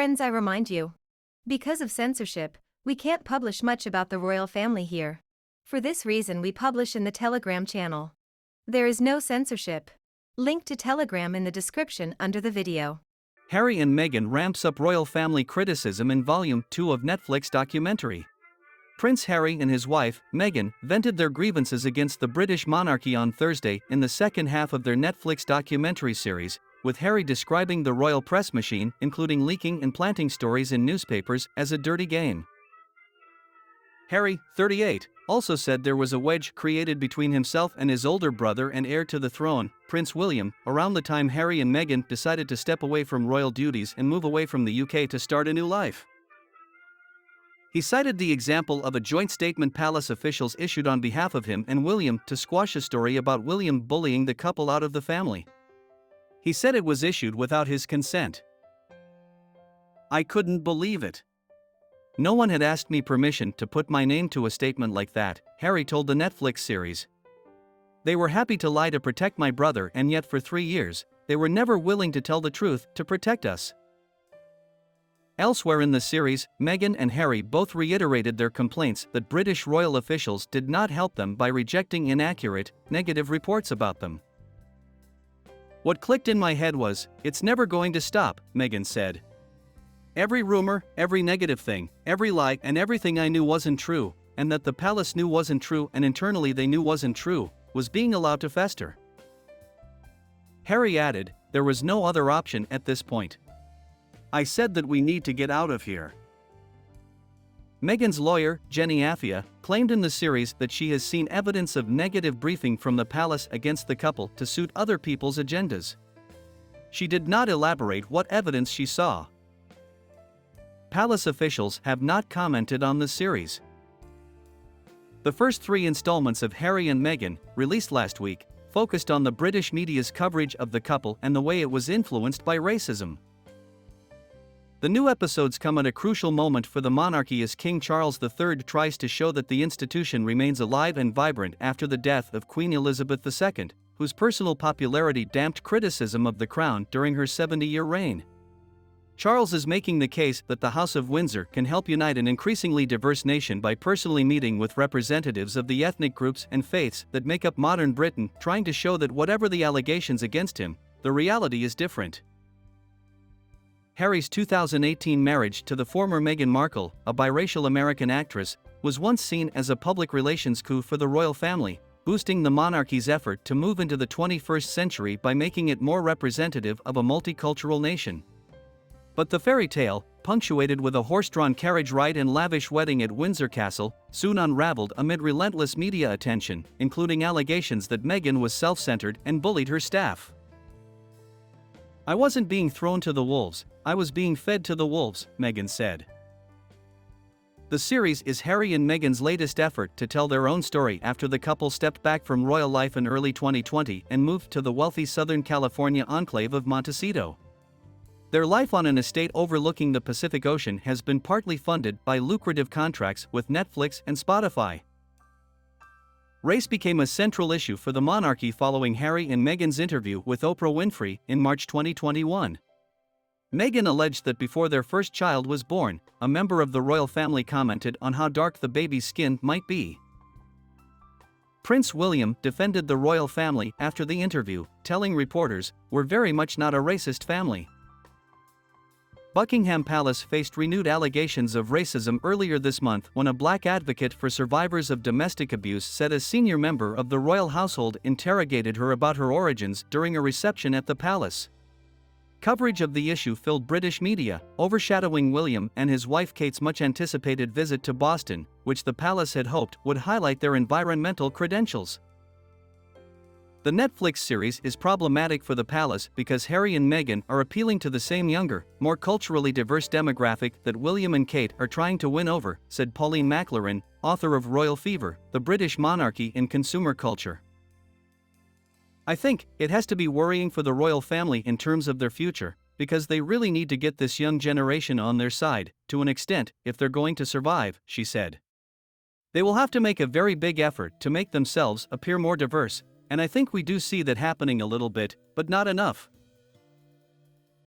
Friends, I remind you. Because of censorship, we can't publish much about the royal family here. For this reason we publish in the Telegram channel. There is no censorship. Link to Telegram in the description under the video. Harry and Meghan ramps up royal family criticism in Volume 2 of Netflix documentary. Prince Harry and his wife, Meghan, vented their grievances against the British monarchy on Thursday in the second half of their Netflix documentary series, with Harry describing the royal press machine, including leaking and planting stories in newspapers, as a dirty game. Harry, 38, also said there was a wedge created between himself and his older brother and heir to the throne, Prince William, around the time Harry and Meghan decided to step away from royal duties and move away from the UK to start a new life. He cited the example of a joint statement palace officials issued on behalf of him and William to squash a story about William bullying the couple out of the family. He said it was issued without his consent. "I couldn't believe it. No one had asked me permission to put my name to a statement like that," Harry told the Netflix series. "They were happy to lie to protect my brother, and yet for 3 years, they were never willing to tell the truth to protect us." Elsewhere in the series, Meghan and Harry both reiterated their complaints that British royal officials did not help them by rejecting inaccurate, negative reports about them. "What clicked in my head was, it's never going to stop," Meghan said. "Every rumor, every negative thing, every lie, and everything I knew wasn't true, and that the palace knew wasn't true and internally they knew wasn't true, was being allowed to fester." Harry added, "There was no other option at this point. I said that we need to get out of here." Meghan's lawyer, Jenny Affia, claimed in the series that she has seen evidence of negative briefing from the palace against the couple to suit other people's agendas. She did not elaborate what evidence she saw. Palace officials have not commented on the series. The first 3 installments of Harry and Meghan, released last week, focused on the British media's coverage of the couple and the way it was influenced by racism. The new episodes come at a crucial moment for the monarchy as King Charles III tries to show that the institution remains alive and vibrant after the death of Queen Elizabeth II, whose personal popularity damped criticism of the crown during her 70-year reign. Charles is making the case that the House of Windsor can help unite an increasingly diverse nation by personally meeting with representatives of the ethnic groups and faiths that make up modern Britain, trying to show that whatever the allegations against him, the reality is different. Harry's 2018 marriage to the former Meghan Markle, a biracial American actress, was once seen as a public relations coup for the royal family, boosting the monarchy's effort to move into the 21st century by making it more representative of a multicultural nation. But the fairy tale, punctuated with a horse-drawn carriage ride and lavish wedding at Windsor Castle, soon unraveled amid relentless media attention, including allegations that Meghan was self-centered and bullied her staff. "I wasn't being thrown to the wolves, I was being fed to the wolves," Meghan said. The series is Harry and Meghan's latest effort to tell their own story after the couple stepped back from royal life in early 2020 and moved to the wealthy Southern California enclave of Montecito. Their life on an estate overlooking the Pacific Ocean has been partly funded by lucrative contracts with Netflix and Spotify. Race became a central issue for the monarchy following Harry and Meghan's interview with Oprah Winfrey in March 2021. Meghan alleged that before their first child was born, a member of the royal family commented on how dark the baby's skin might be. Prince William defended the royal family after the interview, telling reporters, "We're very much not a racist family." Buckingham Palace faced renewed allegations of racism earlier this month when a black advocate for survivors of domestic abuse said a senior member of the royal household interrogated her about her origins during a reception at the palace. Coverage of the issue filled British media, overshadowing William and his wife Kate's much-anticipated visit to Boston, which the palace had hoped would highlight their environmental credentials. The Netflix series is problematic for the palace because Harry and Meghan are appealing to the same younger, more culturally diverse demographic that William and Kate are trying to win over, said Pauline McLaren, author of Royal Fever, The British Monarchy in Consumer Culture. "I think it has to be worrying for the royal family in terms of their future, because they really need to get this young generation on their side, to an extent, if they're going to survive," she said. "They will have to make a very big effort to make themselves appear more diverse, and I think we do see that happening a little bit, but not enough."